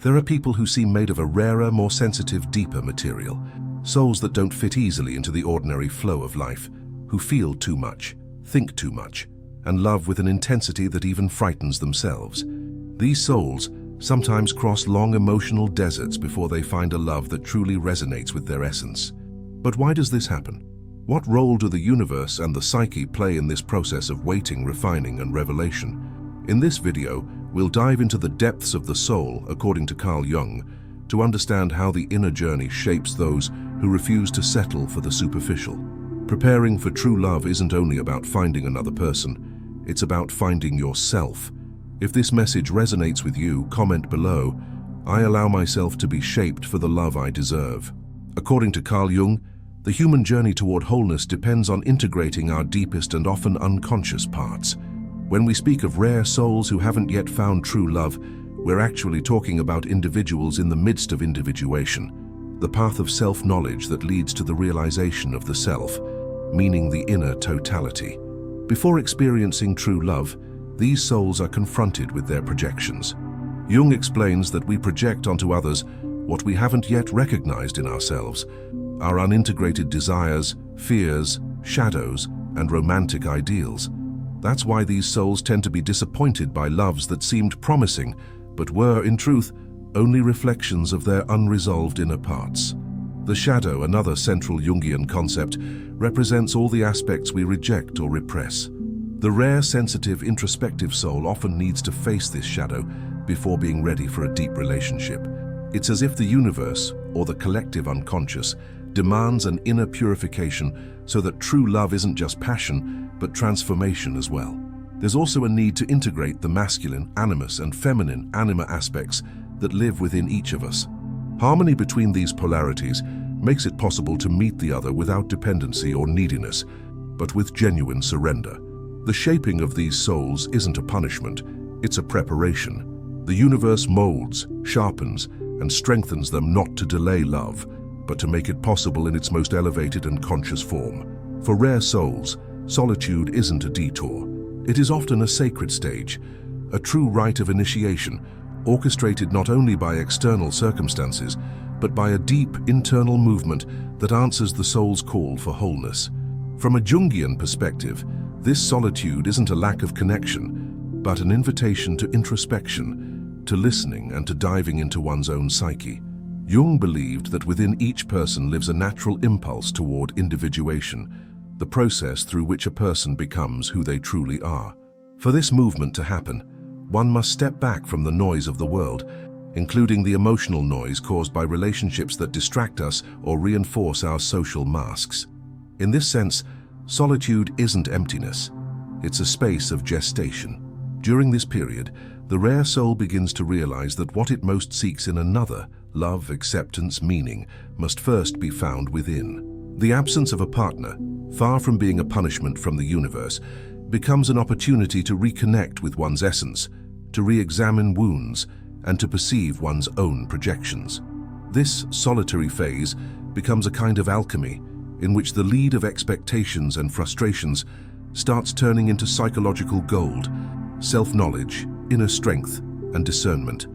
There are people who seem made of a rarer, more sensitive, deeper material, souls that don't fit easily into the ordinary flow of life, who feel too much, think too much, and love with an intensity that even frightens themselves. These souls sometimes cross long emotional deserts before they find a love that truly resonates with their essence. But why does this happen? What role do the universe and the psyche play in this process of waiting, refining, and revelation? In this video, we'll dive into the depths of the soul, according to Jung, to understand how the inner journey shapes those who refuse to settle for the superficial. Preparing for true love isn't only about finding another person, it's about finding yourself. If this message resonates with you, comment below. I allow myself to be shaped for the love I deserve. According to Jung, the human journey toward wholeness depends on integrating our deepest and often unconscious parts. When we speak of rare souls who haven't yet found true love, we're actually talking about individuals in the midst of individuation, the path of self-knowledge that leads to the realization of the self, meaning the inner totality. Before experiencing true love, these souls are confronted with their projections. Jung explains that we project onto others what we haven't yet recognized in ourselves, our unintegrated desires, fears, shadows, and romantic ideals. That's why these souls tend to be disappointed by loves that seemed promising, but were, in truth, only reflections of their unresolved inner parts. The shadow, another central Jungian concept, represents all the aspects we reject or repress. The rare, sensitive, introspective soul often needs to face this shadow before being ready for a deep relationship. It's as if the universe, or the collective unconscious, demands an inner purification so that true love isn't just passion, but transformation as well. There's also a need to integrate the masculine, animus, and feminine, anima aspects that live within each of us. Harmony between these polarities makes it possible to meet the other without dependency or neediness, but with genuine surrender. The shaping of these souls isn't a punishment, it's a preparation. The universe molds, sharpens, and strengthens them not to delay love, but to make it possible in its most elevated and conscious form. For rare souls, solitude isn't a detour. It is often a sacred stage, a true rite of initiation, orchestrated not only by external circumstances, but by a deep internal movement that answers the soul's call for wholeness. From a Jungian perspective, this solitude isn't a lack of connection, but an invitation to introspection, to listening, and to diving into one's own psyche. Jung believed that within each person lives a natural impulse toward individuation, the process through which a person becomes who they truly are. For this movement to happen, one must step back from the noise of the world, including the emotional noise caused by relationships that distract us or reinforce our social masks. In this sense, solitude isn't emptiness, it's a space of gestation. During this period, the rare soul begins to realize that what it most seeks in another, love, acceptance, meaning, must first be found within. The absence of a partner, far from being a punishment from the universe, becomes an opportunity to reconnect with one's essence, to re-examine wounds, and to perceive one's own projections. This solitary phase becomes a kind of alchemy in which the lead of expectations and frustrations starts turning into psychological gold, self-knowledge, inner strength, and discernment.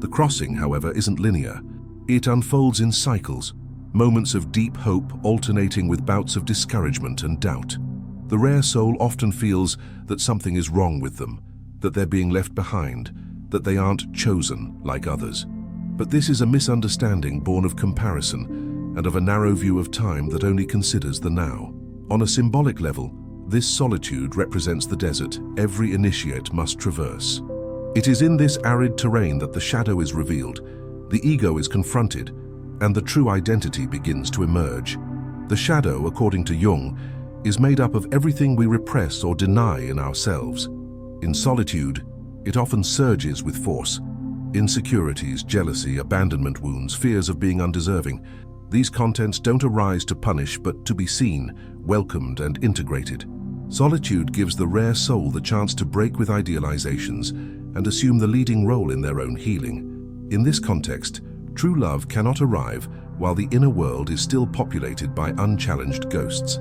The crossing, however, isn't linear. It unfolds in cycles, moments of deep hope alternating with bouts of discouragement and doubt. The rare soul often feels that something is wrong with them, that they're being left behind, that they aren't chosen like others. But this is a misunderstanding born of comparison and of a narrow view of time that only considers the now. On a symbolic level, this solitude represents the desert every initiate must traverse. It is in this arid terrain that the shadow is revealed, the ego is confronted, and the true identity begins to emerge. The shadow, according to Jung, is made up of everything we repress or deny in ourselves. In solitude, it often surges with force. Insecurities, jealousy, abandonment wounds, fears of being undeserving. These contents don't arise to punish, but to be seen, welcomed, and integrated. Solitude gives the rare soul the chance to break with idealizations and assume the leading role in their own healing. In this context, true love cannot arrive while the inner world is still populated by unchallenged ghosts.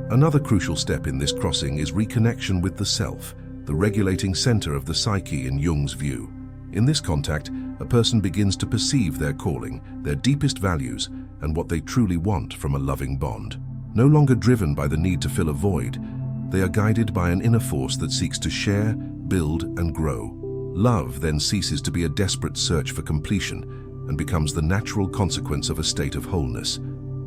Another crucial step in this crossing is reconnection with the self, the regulating center of the psyche in Jung's view. In this contact, a person begins to perceive their calling, their deepest values, and what they truly want from a loving bond. No longer driven by the need to fill a void, they are guided by an inner force that seeks to share, build, and grow. Love then ceases to be a desperate search for completion and becomes the natural consequence of a state of wholeness.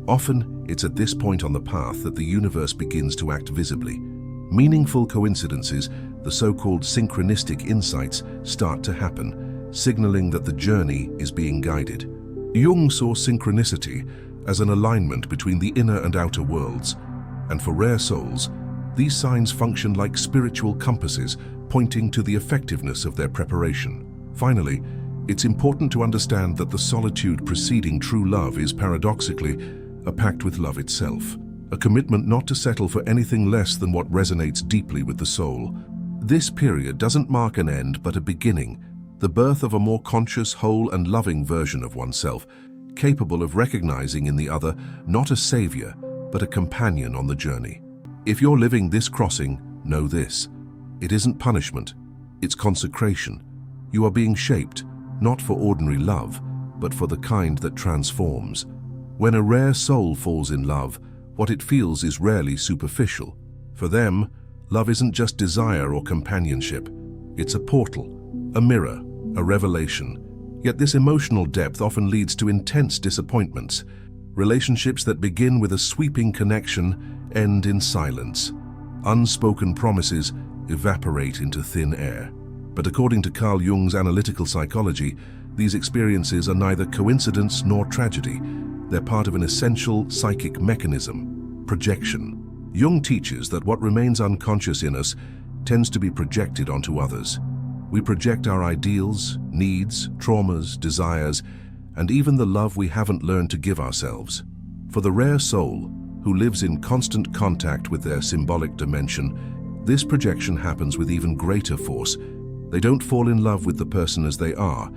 Often, it's at this point on the path that the universe begins to act visibly. Meaningful coincidences, the so-called synchronistic insights, start to happen, signaling that the journey is being guided. Jung saw synchronicity as an alignment between the inner and outer worlds, and for rare souls, these signs function like spiritual compasses, pointing to the effectiveness of their preparation. Finally, it's important to understand that the solitude preceding true love is paradoxically a pact with love itself, a commitment not to settle for anything less than what resonates deeply with the soul. This period doesn't mark an end, but a beginning, the birth of a more conscious, whole, and loving version of oneself, capable of recognizing in the other not a savior, but a companion on the journey. If you're living this crossing, know this: it isn't punishment, it's consecration. You are being shaped, not for ordinary love, but for the kind that transforms. When a rare soul falls in love, what it feels is rarely superficial. For them, love isn't just desire or companionship. It's a portal, a mirror, a revelation. Yet this emotional depth often leads to intense disappointments. Relationships that begin with a sweeping connection end in silence. Unspoken promises evaporate into thin air. But according to Carl Jung's analytical psychology, these experiences are neither coincidence nor tragedy. They're part of an essential psychic mechanism: projection. Jung teaches that what remains unconscious in us tends to be projected onto others. We project our ideals, needs, traumas, desires, and even the love we haven't learned to give ourselves. For the rare soul, who lives in constant contact with their symbolic dimension, this projection happens with even greater force. They don't fall in love with the person as they are,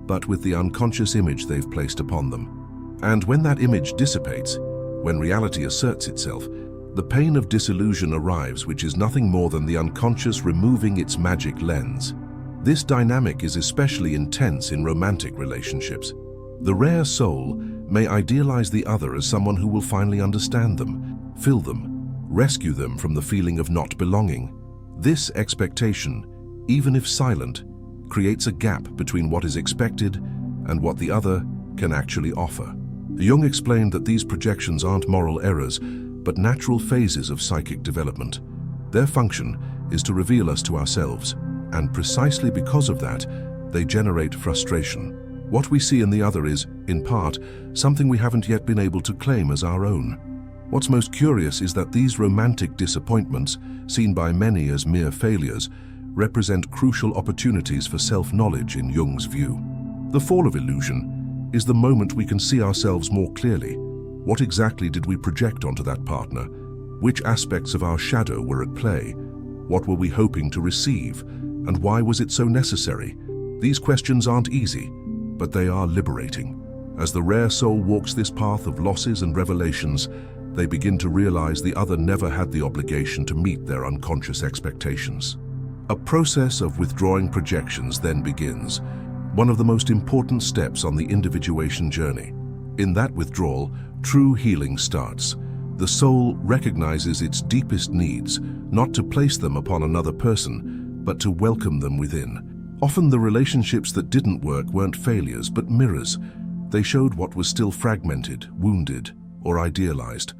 but with the unconscious image they've placed upon them. And when that image dissipates, when reality asserts itself, the pain of disillusion arrives, which is nothing more than the unconscious removing its magic lens. This dynamic is especially intense in romantic relationships. The rare soul may idealize the other as someone who will finally understand them, fill them, rescue them from the feeling of not belonging. This expectation, even if silent, creates a gap between what is expected and what the other can actually offer. Jung explained that these projections aren't moral errors, but natural phases of psychic development. Their function is to reveal us to ourselves, and precisely because of that, they generate frustration. What we see in the other is, in part, something we haven't yet been able to claim as our own. What's most curious is that these romantic disappointments, seen by many as mere failures, represent crucial opportunities for self-knowledge in Jung's view. The fall of illusion is the moment we can see ourselves more clearly. What exactly did we project onto that partner? Which aspects of our shadow were at play? What were we hoping to receive? And why was it so necessary? These questions aren't easy, but they are liberating. As the rare soul walks this path of losses and revelations, they begin to realize the other never had the obligation to meet their unconscious expectations. A process of withdrawing projections then begins, one of the most important steps on the individuation journey. In that withdrawal, true healing starts. The soul recognizes its deepest needs, not to place them upon another person, but to welcome them within. Often the relationships that didn't work weren't failures, but mirrors. They showed what was still fragmented, wounded, or idealized.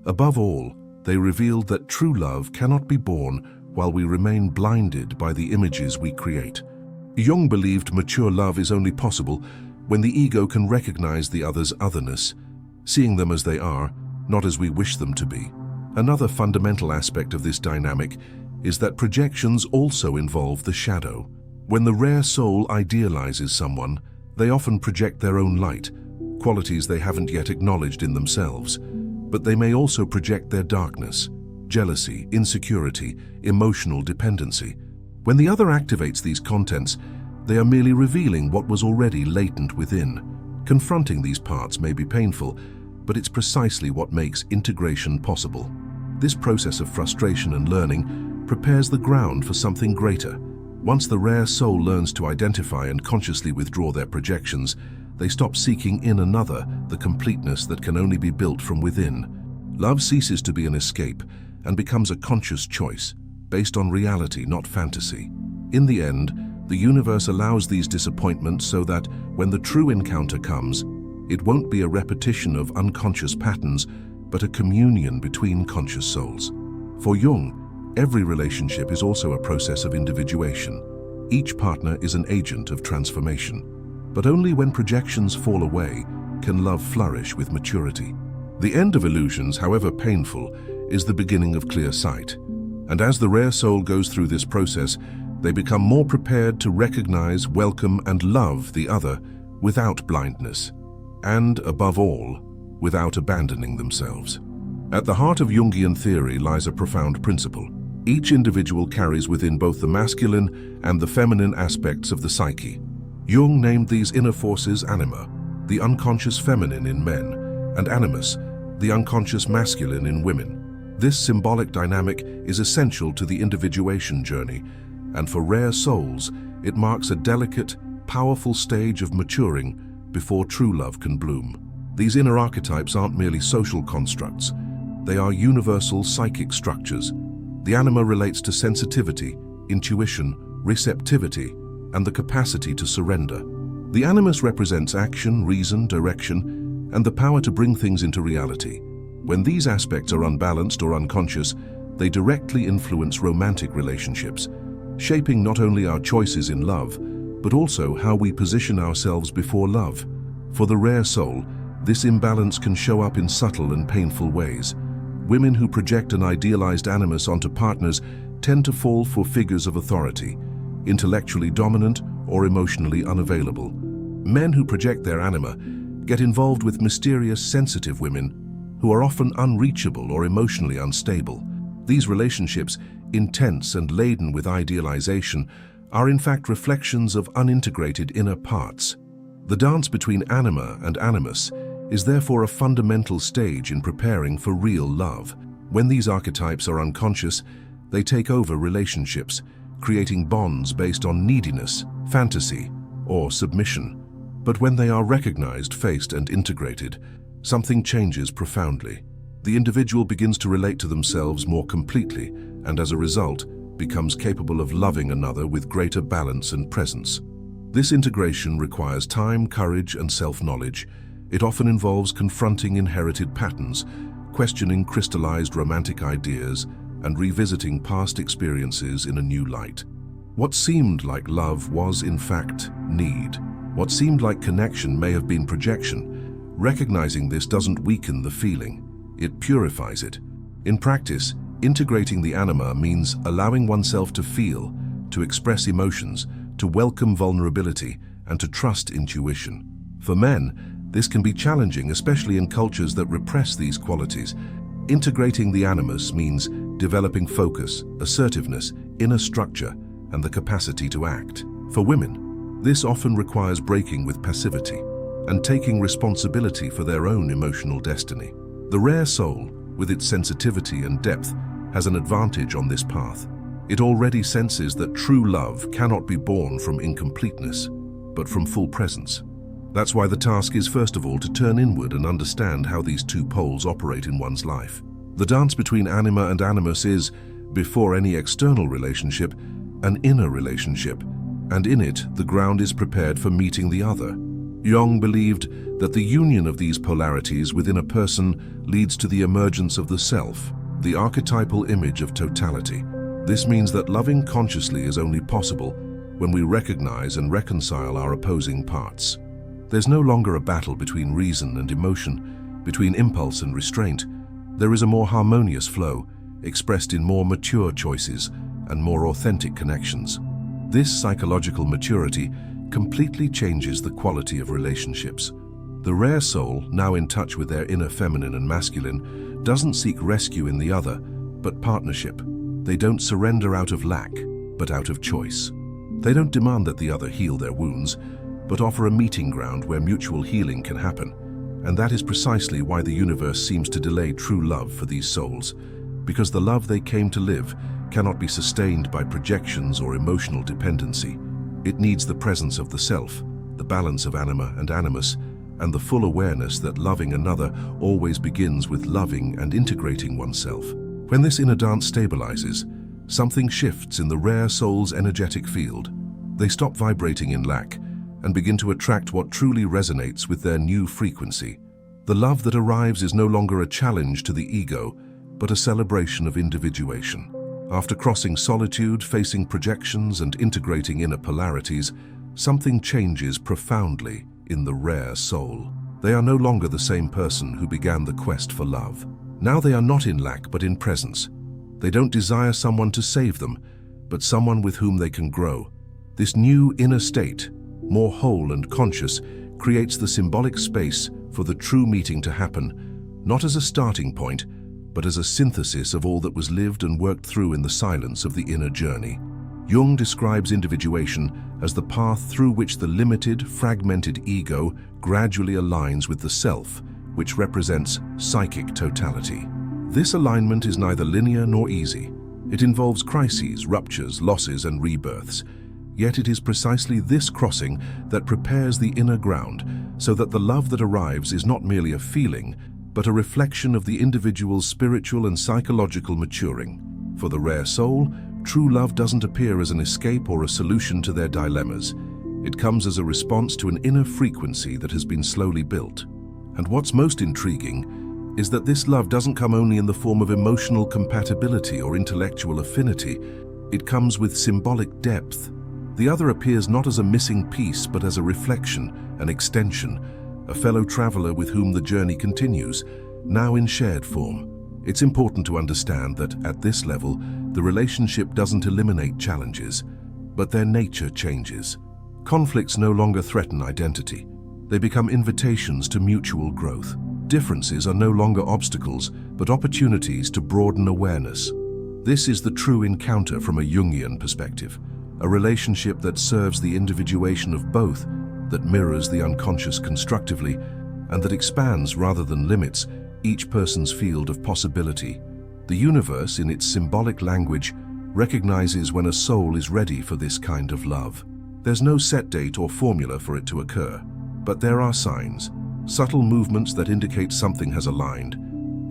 Above all, they revealed that true love cannot be born while we remain blinded by the images we create. Jung believed mature love is only possible when the ego can recognize the other's otherness, seeing them as they are, not as we wish them to be. Another fundamental aspect of this dynamic is that projections also involve the shadow. When the rare soul idealizes someone, they often project their own light, qualities they haven't yet acknowledged in themselves. But they may also project their darkness, jealousy, insecurity, emotional dependency. When the other activates these contents, they are merely revealing what was already latent within. Confronting these parts may be painful, but it's precisely what makes integration possible. This process of frustration and learning prepares the ground for something greater, Once the rare soul learns to identify and consciously withdraw their projections, they stop seeking in another the completeness that can only be built from within. Love ceases to be an escape and becomes a conscious choice, based on reality, not fantasy. In the end, the universe allows these disappointments so that, when the true encounter comes, it won't be a repetition of unconscious patterns, but a communion between conscious souls. For Jung, every relationship is also a process of individuation. Each partner is an agent of transformation. But only when projections fall away can love flourish with maturity. The end of illusions, however painful, is the beginning of clear sight. And as the rare soul goes through this process, they become more prepared to recognize, welcome, and love the other without blindness, and, above all, without abandoning themselves. At the heart of Jungian theory lies a profound principle. Each individual carries within both the masculine and the feminine aspects of the psyche. Jung named these inner forces anima, the unconscious feminine in men, and animus, the unconscious masculine in women. This symbolic dynamic is essential to the individuation journey, and for rare souls, it marks a delicate, powerful stage of maturing before true love can bloom. These inner archetypes aren't merely social constructs. They are universal psychic structures. The anima relates to sensitivity, intuition, receptivity, and the capacity to surrender. The animus represents action, reason, direction, and the power to bring things into reality. When these aspects are unbalanced or unconscious, they directly influence romantic relationships, shaping not only our choices in love, but also how we position ourselves before love. For the rare soul, this imbalance can show up in subtle and painful ways. Women who project an idealized animus onto partners tend to fall for figures of authority, intellectually dominant or emotionally unavailable. Men who project their anima get involved with mysterious, sensitive women who are often unreachable or emotionally unstable. These relationships, intense and laden with idealization, are in fact reflections of unintegrated inner parts. The dance between anima and animus is therefore a fundamental stage in preparing for real love. When these archetypes are unconscious, they take over relationships, creating bonds based on neediness, fantasy, or submission. But when they are recognized, faced, and integrated, something changes profoundly. The individual begins to relate to themselves more completely, and as a result, becomes capable of loving another with greater balance and presence. This integration requires time, courage, and self-knowledge. It often involves confronting inherited patterns, questioning crystallized romantic ideas, and revisiting past experiences in a new light. What seemed like love was, in fact, need. What seemed like connection may have been projection. Recognizing this doesn't weaken the feeling, it purifies it. In practice, integrating the anima means allowing oneself to feel, to express emotions, to welcome vulnerability, and to trust intuition. For men, this can be challenging, especially in cultures that repress these qualities. Integrating the animus means developing focus, assertiveness, inner structure, and the capacity to act. For women, this often requires breaking with passivity and taking responsibility for their own emotional destiny. The rare soul, with its sensitivity and depth, has an advantage on this path. It already senses that true love cannot be born from incompleteness, but from full presence. That's why the task is first of all to turn inward and understand how these two poles operate in one's life. The dance between anima and animus is, before any external relationship, an inner relationship, and in it the ground is prepared for meeting the other. Jung believed that the union of these polarities within a person leads to the emergence of the self, the archetypal image of totality. This means that loving consciously is only possible when we recognize and reconcile our opposing parts. There's no longer a battle between reason and emotion, between impulse and restraint. There is a more harmonious flow, expressed in more mature choices and more authentic connections. This psychological maturity completely changes the quality of relationships. The rare soul, now in touch with their inner feminine and masculine, doesn't seek rescue in the other, but partnership. They don't surrender out of lack, but out of choice. They don't demand that the other heal their wounds, but offer a meeting ground where mutual healing can happen. And that is precisely why the universe seems to delay true love for these souls, because the love they came to live cannot be sustained by projections or emotional dependency. It needs the presence of the self, the balance of anima and animus, and the full awareness that loving another always begins with loving and integrating oneself. When this inner dance stabilizes, something shifts in the rare soul's energetic field. They stop vibrating in lack and begin to attract what truly resonates with their new frequency. The love that arrives is no longer a challenge to the ego, but a celebration of individuation. After crossing solitude, facing projections, and integrating inner polarities, something changes profoundly in the rare soul. They are no longer the same person who began the quest for love. Now they are not in lack, but in presence. They don't desire someone to save them, but someone with whom they can grow. This new inner state, more whole and conscious, creates the symbolic space for the true meeting to happen, not as a starting point, but as a synthesis of all that was lived and worked through in the silence of the inner journey. Jung describes individuation as the path through which the limited, fragmented ego gradually aligns with the self, which represents psychic totality. This alignment is neither linear nor easy. It involves crises, ruptures, losses, and rebirths. Yet it is precisely this crossing that prepares the inner ground, so that the love that arrives is not merely a feeling, but a reflection of the individual's spiritual and psychological maturing. For the rare soul, true love doesn't appear as an escape or a solution to their dilemmas. It comes as a response to an inner frequency that has been slowly built. And what's most intriguing is that this love doesn't come only in the form of emotional compatibility or intellectual affinity. It comes with symbolic depth. The other appears not as a missing piece, but as a reflection, an extension, a fellow traveler with whom the journey continues, now in shared form. It's important to understand that, at this level, the relationship doesn't eliminate challenges, but their nature changes. Conflicts no longer threaten identity. They become invitations to mutual growth. Differences are no longer obstacles, but opportunities to broaden awareness. This is the true encounter from a Jungian perspective, a relationship that serves the individuation of both, that mirrors the unconscious constructively, and that expands rather than limits each person's field of possibility. The universe, in its symbolic language, recognizes when a soul is ready for this kind of love. There's no set date or formula for it to occur, but there are signs, subtle movements that indicate something has aligned.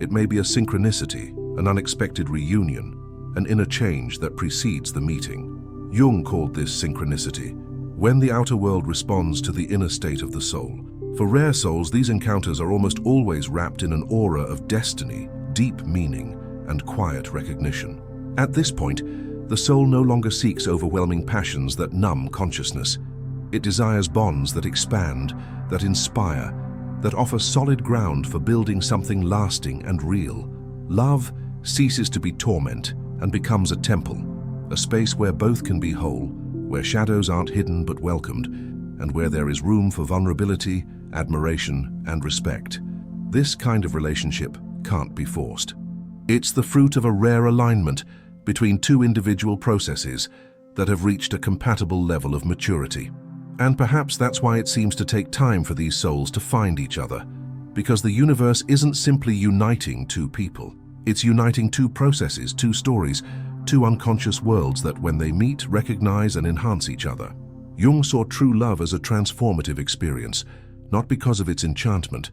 It may be a synchronicity, an unexpected reunion, an inner change that precedes the meeting. Jung called this synchronicity, when the outer world responds to the inner state of the soul. For rare souls, these encounters are almost always wrapped in an aura of destiny, deep meaning, and quiet recognition. At this point, the soul no longer seeks overwhelming passions that numb consciousness. It desires bonds that expand, that inspire, that offer solid ground for building something lasting and real. Love ceases to be torment and becomes a temple, a space where both can be whole, where shadows aren't hidden but welcomed, and where there is room for vulnerability, admiration, and respect. This kind of relationship can't be forced. It's the fruit of a rare alignment between two individual processes that have reached a compatible level of maturity. And perhaps that's why it seems to take time for these souls to find each other, because the universe isn't simply uniting two people. It's uniting two processes, two stories, two unconscious worlds that, when they meet, recognize and enhance each other. Jung saw true love as a transformative experience, not because of its enchantment,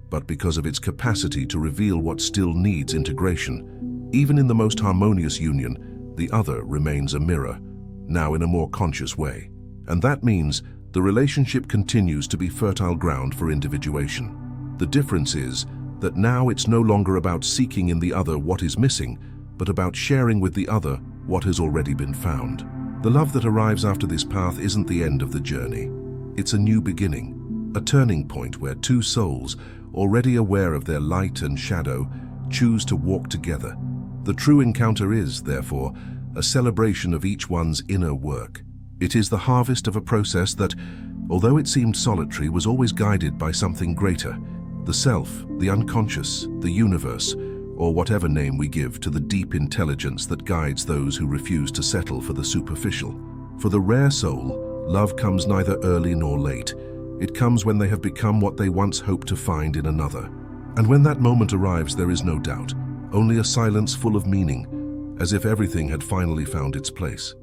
but because of its capacity to reveal what still needs integration. Even in the most harmonious union, the other remains a mirror, now in a more conscious way. And that means the relationship continues to be fertile ground for individuation. The difference is that now it's no longer about seeking in the other what is missing, but about sharing with the other what has already been found. The love that arrives after this path isn't the end of the journey. It's a new beginning, a turning point where two souls, already aware of their light and shadow, choose to walk together. The true encounter is, therefore, a celebration of each one's inner work. It is the harvest of a process that, although it seemed solitary, was always guided by something greater. The self, the unconscious, the universe, or whatever name we give to the deep intelligence that guides those who refuse to settle for the superficial. For the rare soul, love comes neither early nor late. It comes when they have become what they once hoped to find in another. And when that moment arrives, there is no doubt, only a silence full of meaning, as if everything had finally found its place.